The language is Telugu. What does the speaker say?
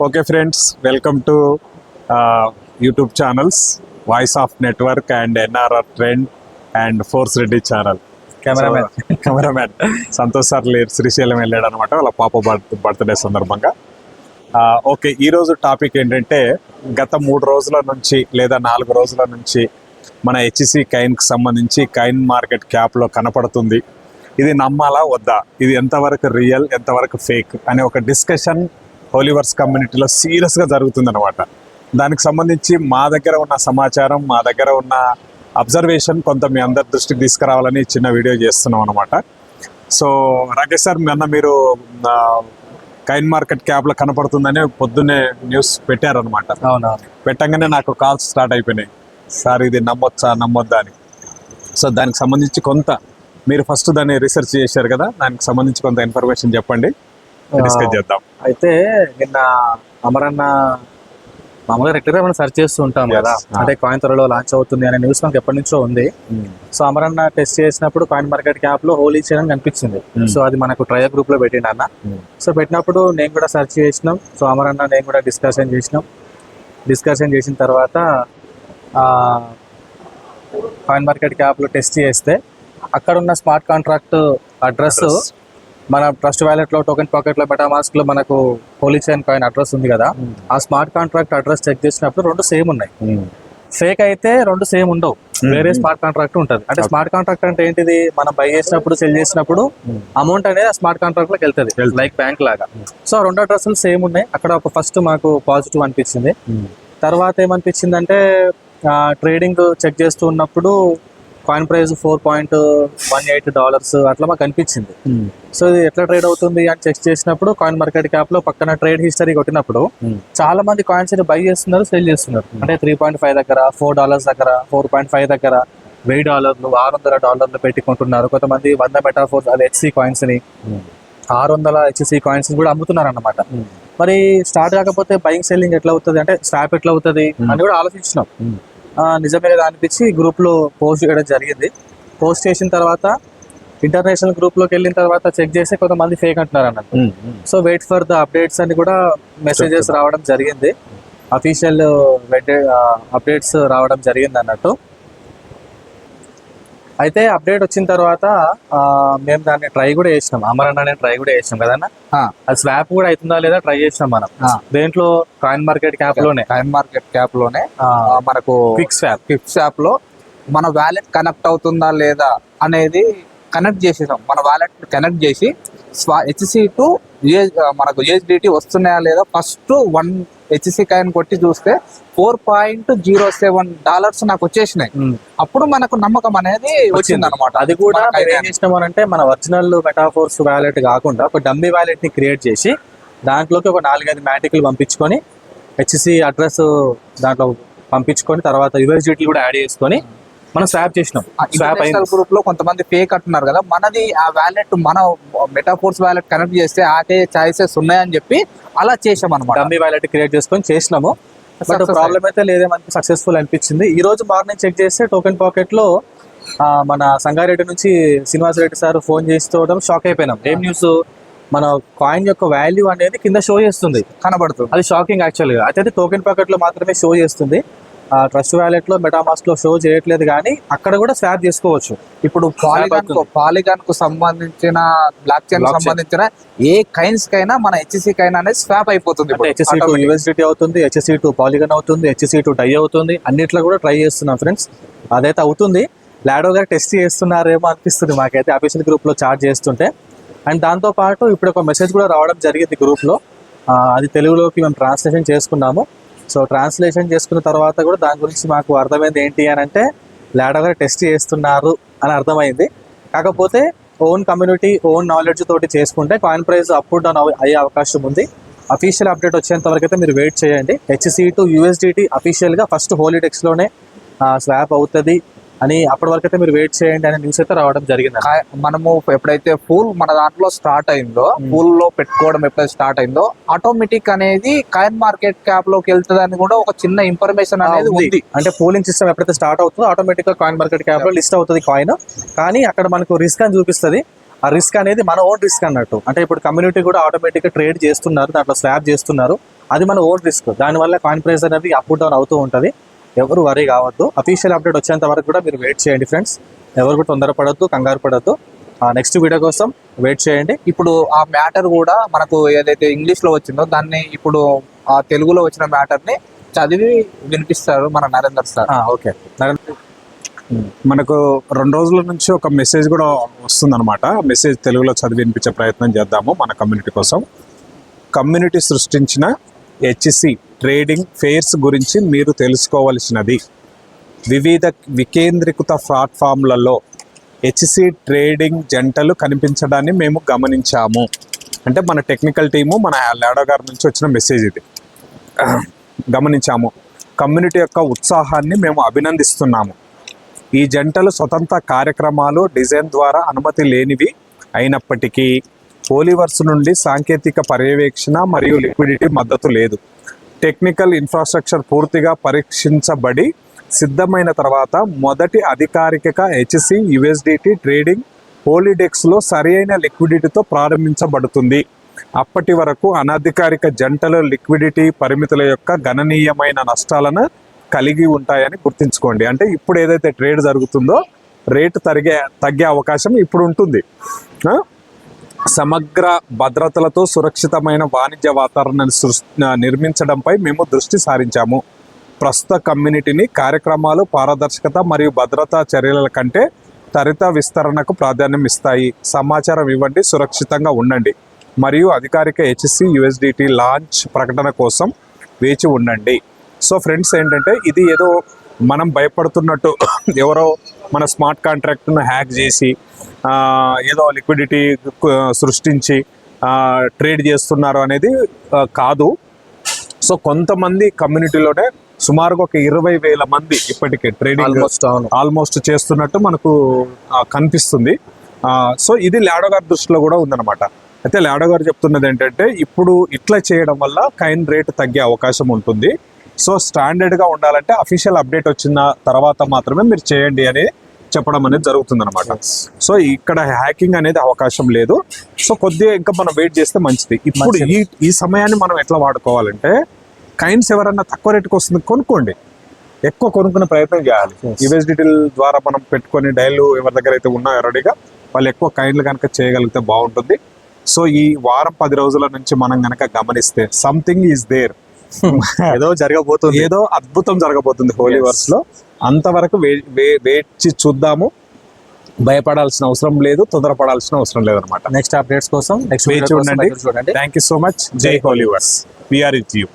Okay friends, welcome to YouTube channels voice of network and NRR trend and force Reddy channel. Cameraman Santosh sir లేరు, శ్రీశైలం వెళ్ళాడు అనమాట వాళ్ళ పాప బర్త్డే సందర్భంగా. ఓకే, ఈరోజు టాపిక్ ఏంటంటే గత 3 రోజుల నుంచి లేదా 4 రోజుల నుంచి మన హెచ్సి కైన్కి సంబంధించి కైన్ మార్కెట్ క్యాప్లో కనపడుతుంది. ఇది నమ్మాలా వద్దా, ఇది ఎంతవరకు రియల్ ఎంతవరకు ఫేక్ అనే ఒక డిస్కషన్ హోలీవర్స్ కమ్యూనిటీలో సీరియస్గా జరుగుతుంది అనమాట. దానికి సంబంధించి మా దగ్గర ఉన్న సమాచారం, మా దగ్గర ఉన్న అబ్జర్వేషన్ కొంత మీ అందరి దృష్టికి తీసుకురావాలని చిన్న వీడియో చేస్తున్నాం అనమాట. సో రాకేష్ సార్, మీరు కైన్ మార్కెట్ క్యాప్లో కనపడుతుందని పొద్దున్నే న్యూస్ పెట్టారనమాట. పెట్టంగానే నాకు కాల్స్ స్టార్ట్ అయిపోయినాయి, సార్ ఇది నమ్మొద్దా అని. సో దానికి సంబంధించి కొంత మీరు ఫస్ట్ దాన్ని రీసెర్చ్ చేశారు కదా, దానికి సంబంధించి కొంత ఇన్ఫర్మేషన్ చెప్పండి, డిస్కస్ చేద్దాం. అయితే నిన్న అమరన్న మామూలుగా రెగ్యులర్గా మనం సెర్చ్ చేస్తూ ఉంటాం కదా, అంటే కాయిన్ త్వరలో లాంచ్ అవుతుంది అనే న్యూస్ మనకు ఎప్పటి నుంచో ఉంది. సో అమరన్న టెస్ట్ చేసినప్పుడు కాయిన్ మార్కెట్ క్యాప్ లో హోలీ చేయడం కనిపించింది. సో అది మనకు ట్రయల్ గ్రూప్ లో పెట్టిండు అన్న. సో పెట్టినప్పుడు నేను కూడా సెర్చ్ చేసినాం. సో అమరన్న నేను కూడా డిస్కషన్ చేసిన తర్వాత కాయిన్ మార్కెట్ క్యాప్ లో టెస్ట్ చేస్తే అక్కడ ఉన్న స్మార్ట్ కాంట్రాక్ట్ అడ్రస్ మన ట్రస్ట్ వ్యాలెట్ లో, టోకెన్ పాకెట్ లో, మెటామాస్క్ లో మనకు హోలీ చైన్ కాయిన్ అడ్రస్ ఉంది కదా, ఆ స్మార్ట్ కాంట్రాక్ట్ అడ్రస్ చెక్ చేసినప్పుడు 2 సేమ్ ఉన్నాయి. ఫేక్ అయితే 2 సేమ్ ఉండవు, వేరే స్మార్ట్ కాంట్రాక్ట్ ఉంటుంది. అంటే స్మార్ట్ కాంట్రాక్ట్ అంటే ఏంటిది, మనం బై చేసినప్పుడు సెల్ చేసినప్పుడు అమౌంట్ అనేది ఆ స్మార్ట్ కాంట్రాక్ట్ లోకి వెళ్తుంది, లైక్ బ్యాంక్ లాగా. సో 2 అడ్రస్లు సేమ్ ఉన్నాయి. అక్కడ ఒక ఫస్ట్ మాకు పాజిటివ్ అనిపించింది. తర్వాత ఏమనిపించింది అంటే ట్రేడింగ్ చెక్ చేస్తూ ఉన్నప్పుడు కాయిన్ ప్రైస్ $4.18 అట్లా మాకు అనిపించింది. సో ఇది ఎట్లా ట్రేడ్ అవుతుంది అని చెక్ చేసినప్పుడు కాయిన్ మార్కెట్ క్యాప్ లో పక్కన ట్రేడ్ హిస్టరీ కొట్టినప్పుడు చాలా మంది కాయిన్స్ బై చేస్తున్నారు, సెల్ చేస్తున్నారు. అంటే $3.5 దగ్గర, $4 దగ్గర, $4.5 దగ్గర, $1000, $600 పెట్టుకుంటున్నారు. కొంతమంది 100 మెటాఫోర్స్ అదే హెచ్సి కాయిన్స్ ని, 600 హెచ్సి కాయిన్స్ కూడా అమ్ముతున్నారు అన్నమాట. మరి స్టార్ట్ కాకపోతే బయింగ్ సెల్లింగ్ ఎట్లా అవుతుంది, అంటే స్వాప్ ఎట్లా అవుతుంది అని కూడా ఆలోచించినాం. నిజమే కదా అనిపించి గ్రూప్ లో పోస్ట్ చేయడం జరిగింది. పోస్ట్ చేసిన తర్వాత ఇంటర్నేషనల్ గ్రూప్ లోకి వెళ్ళిన తర్వాత చెక్ చేసి కొంతమంది ఫేక్ అంటున్నారు అన్నట్టు. So wait for the updates అని కూడా మెసేజెస్ రావడం జరిగింది, అఫీషియల్ అప్డేట్స్ రావడం జరిగింది అన్నట్టు. అయితే అప్డేట్ వచ్చిన తర్వాత మేము దాన్ని ట్రై కూడా చేసినాం, అమరన్న ట్రై కూడా చేసినాం కదన్నా. అది స్వాప్ కూడా అవుతుందా లేదా ట్రై చేసినాం మనం. దేంట్లో, కాయిన్ మార్కెట్ క్యాప్ లోనే మనకు ఫిక్స్ యాప్ లో మన వ్యాలెట్ కనెక్ట్ అవుతుందా లేదా అనేది కనెక్ట్ చేసేసాం. మన వ్యాలెట్ కనెక్ట్ చేసి హెచ్సి టు మనకు యూఎస్డిటీ వస్తున్నాయా లేదా ఫస్ట్ 1 హెచ్సి కాయిన్ కొట్టి చూస్తే $4.07 నాకు వచ్చేసినాయి. అప్పుడు మనకు నమ్మకం అనేది వచ్చింది అనమాట. అది కూడా ఏం చేసినామనంటే మన ఒరిజినల్ మెటాఫోర్స్ వ్యాలెట్ కాకుండా ఒక డమ్మీ వ్యాలెట్ ని క్రియేట్ చేసి దాంట్లోకి ఒక 4-5 మ్యాటిక్లు పంపించుకొని హెచ్సి అడ్రస్ దాంట్లో పంపించుకొని తర్వాత యూఎస్డిటీ కూడా యాడ్ చేసుకొని మనం స్వాప్ చేసినాం. గ్రూప్ లో కొంతమంది ఫేక్ అంటున్నారు కదా, మనది ఆ వ్యాలెట్ మన మెటాఫోర్స్ వ్యాలెట్ కనెక్ట్ చేస్తే ఆటే ఛాయిసెస్ ఉన్నాయని చెప్పి అలా చేసాం అనమాట. డమ్మీ వ్యాలెట్ క్రియేట్ చేసుకొని చేసినాము. బట్ ప్రాబ్లం అయితే లేదే, మనకి సక్సెస్ఫుల్ అనిపించింది. ఈ రోజు మార్నింగ్ చెక్ చేస్తే టోకెన్ పాకెట్ లో మన సంగారెడ్డి నుంచి శ్రీనివాస్ రెడ్డి సార్ ఫోన్ చేస్తూ షాక్ అయిపోయినాం. ఏం న్యూస్, మన కాయిన్ యొక్క వాల్యూ అనేది కింద షో చేస్తుంది, కనబడుతుంది. అది షాకింగ్ యాక్చువల్గా. అయితే టోకెన్ పాకెట్ లో మాత్రమే షో చేస్తుంది, ట్రస్ట్ వ్యాలెట్ లో, మెటామాస్క్ లో షో చేయట్లేదు. కానీ అక్కడ కూడా స్వాప్ చేసుకోవచ్చు. ఇప్పుడు పాలిగాన్ కు సంబంధించిన బ్లాక్ చైన్ సంబంధించిన ఏ కైన్స్ కైనా మన హెచ్సి కైన్ అనేది స్వాప్ అయిపోతుంది. హెచ్సి టు యూఎస్డిటీ అవుతుంది, హెచ్సి టు పాలిగాన్ అవుతుంది, హెచ్సి టు డై అవుతుంది. అన్నిట్లో కూడా ట్రై చేస్తున్నాం ఫ్రెండ్స్. అదైతే అవుతుంది. లాడో గారు టెస్ట్ చేస్తున్నారేమో అనిపిస్తుంది మాకైతే అఫీషియల్ గ్రూప్ లో చార్జ్ చేస్తుంటే. అండ్ దాంతో పాటు ఇప్పుడు ఒక మెసేజ్ కూడా రావడం జరిగింది గ్రూప్ లో, అది తెలుగులోకి మేము ట్రాన్స్లేషన్ చేసుకున్నాము. సో ట్రాన్స్లేషన్ చేసుకున్న తర్వాత కూడా దాని గురించి మాకు అర్థమైంది ఏంటి అని అంటే, లాడో గారు టెస్ట్ చేస్తున్నారు అని అర్థమైంది. కాకపోతే ఓన్ కమ్యూనిటీ, ఓన్ నాలెడ్జ్ తోటి చేసుకుంటే కాయిన్ ప్రైస్ అప్ డౌన్ అయ్యే అవకాశం ఉంది. అఫీషియల్ అప్డేట్ వచ్చేంత వరకు అయితే మీరు వెయిట్ చేయండి. హెచ్సి టు యూఎస్డిటీ అఫీషియల్గా ఫస్ట్ హోలీడెక్స్లోనే స్వాప్ అవుతుంది అని, అప్పటి వరకు అయితే మీరు వెయిట్ చేయండి అనే న్యూస్ అయితే రావడం జరిగింది. మనము ఎప్పుడైతే పూల్ మన దాంట్లో స్టార్ట్ అయిందో, పూల్ లో పెట్టుకోవడం ఎప్పుడైతే స్టార్ట్ అయిందో ఆటోమేటిక్ అనేది కాయిన్ మార్కెట్ క్యాప్ లోకి వెళ్తుంది అని కూడా ఒక చిన్న ఇన్ఫర్మేషన్ అనేది ఉంది. అంటే పూలింగ్ సిస్టమ్ ఎప్పుడైతే స్టార్ట్ అవుతుందో ఆటోమేటిక్ గా కాయిన్ మార్కెట్ క్యాప్ లో లిస్ట్ అవుతుంది కాయిన్. కానీ అక్కడ మనకు రిస్క్ అని చూపిస్తుంది. ఆ రిస్క్ అనేది మన ఓన్ రిస్క్ అన్నట్టు. అంటే ఇప్పుడు కమ్యూనిటీ కూడా ఆటోమేటిక్గా ట్రేడ్ చేస్తున్నారు, దాంట్లో స్లాబ్ చేస్తున్నారు, అది మన ఓన్ రిస్క్. దానివల్ల కాయిన్ ప్రైస్ అనేది అప్ డౌన్ అవుతూ ఉంటుంది. ఎవరు వరీ కావద్దు. అఫీషియల్ అప్డేట్ వచ్చేంత వరకు కూడా మీరు వెయిట్ చేయండి ఫ్రెండ్స్. ఎవరు కూడా తొందరపడద్దు, కంగారు పడద్దు. నెక్స్ట్ వీడియో కోసం వెయిట్ చేయండి. ఇప్పుడు ఆ మ్యాటర్ కూడా మనకు ఏదైతే ఇంగ్లీష్ లో వచ్చిందో దాన్ని ఇప్పుడు ఆ తెలుగులో వచ్చిన మ్యాటర్ ని చదివి వినిపిస్తారు మన నరేందర్ సార్. ఓకే. మనకు 2 రోజుల నుంచి ఒక మెసేజ్ కూడా వస్తుందన్నమాట. మెసేజ్ తెలుగులో చదివి వినిపించే ప్రయత్నం చేద్దాము మన కమ్యూనిటీ కోసం. కమ్యూనిటీ సృష్టించిన హెచ్సి ట్రేడింగ్ ఫెయిర్స్ గురించి మీరు తెలుసుకోవలసినది. వివిధ వికేంద్రీకృత ప్లాట్ఫామ్లలో హెచ్సి ట్రేడింగ్ జంటలు కనిపించడాన్ని మేము గమనించాము. అంటే మన టెక్నికల్ టీము, మన లాడో గారి నుంచి వచ్చిన మెసేజ్ ఇది. గమనించాము. కమ్యూనిటీ యొక్క ఉత్సాహాన్ని మేము అభినందిస్తున్నాము. ఈ జంటలు స్వతంత్ర కార్యక్రమాలు డిజైన్ ద్వారా అనుమతి లేనివి అయినప్పటికీ పోలివర్స్ నుండి సాంకేతిక పర్యవేక్షణ మరియు లిక్విడిటీ మద్దతు లేదు. టెక్నికల్ ఇన్ఫ్రాస్ట్రక్చర్ పూర్తిగా పరీక్షించబడి సిద్ధమైన తర్వాత మొదటి అధికారిక హెచ్సి యుఎస్డిటి ట్రేడింగ్ హోలీడెక్స్లో సరైన లిక్విడిటీతో ప్రారంభించబడుతుంది. అప్పటి వరకు అనధికారిక జంటలు లిక్విడిటీ పరిమితుల యొక్క గణనీయమైన నష్టాలను కలిగి ఉంటాయని గుర్తుంచుకోండి. అంటే ఇప్పుడు ఏదైతే ట్రేడ్ జరుగుతుందో రేటు తగ్గే అవకాశం ఇప్పుడు ఉంటుంది. సమగ్ర భద్రతలతో సురక్షితమైన వాణిజ్య వాతావరణాన్ని నిర్మించడంపై మేము దృష్టి సారించాము. ప్రస్తుత కమ్యూనిటీని కార్యక్రమాలు పారదర్శకత మరియు భద్రతా చర్యల కంటే త్వరిత విస్తరణకు ప్రాధాన్యం ఇస్తాయి. సమాచారం ఇవ్వండి, సురక్షితంగా ఉండండి మరియు అధికారిక హెచ్సి యుఎస్డిటి లాంచ్ ప్రకటన కోసం వేచి ఉండండి. సో ఫ్రెండ్స్, ఏంటంటే ఇది ఏదో మనం భయపడుతున్నట్టు ఎవరో మన స్మార్ట్ కాంట్రాక్ట్ను హ్యాక్ చేసి ఏదో లిక్విడిటీ సృష్టించి ట్రేడ్ చేస్తున్నారు అనేది కాదు. సో కొంతమంది కమ్యూనిటీలోనే సుమారుగా ఒక 20,000 మంది ఇప్పటికే ట్రేడింగ్ ఆల్మోస్ట్ చేస్తున్నట్టు మనకు కనిపిస్తుంది. సో ఇది లాడో గారి దృష్టిలో కూడా ఉందన్నమాట. అయితే లాడో గారు చెప్తున్నది ఏంటంటే ఇప్పుడు ఇట్లా చేయడం వల్ల కాయిన్ రేట్ తగ్గే అవకాశం ఉంటుంది. సో స్టాండర్డ్గా ఉండాలంటే అఫీషియల్ అప్డేట్ వచ్చిన తర్వాత మాత్రమే మీరు చేయండి అని చెప్పడం అనేది జరుగుతుంది అనమాట. సో ఇక్కడ హ్యాకింగ్ అనేది అవకాశం లేదు. సో కొద్దిగా ఇంకా మనం వెయిట్ చేస్తే మంచిది. ఇప్పుడు ఈ సమయాన్ని మనం ఎట్లా వాడుకోవాలంటే కాయిన్స్ ఎవరన్నా తక్కువ రేటుకి వస్తుంది కొనుక్కోండి, ఎక్కువ కొనుక్కునే ప్రయత్నం చేయాలి. యుఎస్డిటీ ద్వారా మనం పెట్టుకొని డైలు ఎవరి దగ్గర అయితే ఉన్నాయో రెడీగా వాళ్ళు ఎక్కువ కాయిన్లు కనుక చేయగలిగితే బాగుంటుంది. సో ఈ వారం 10 రోజుల నుంచి మనం కనుక గమనిస్తే సంథింగ్ ఈజ్ దేర్, ఏదో జరగబోతుంది, ఏదో అద్భుతం జరగబోతుంది హోలీవర్స్ లో. అంతవరకు వేచి చూద్దాము. భయపడాల్సిన అవసరం లేదు, తొందరపడాల్సిన అవసరం లేదు అనమాట. నెక్స్ట్ అప్డేట్స్ కోసం నెక్స్ట్ వేచి ఉండండి. Thank you so much. జై హోలీవర్స్. We are with you.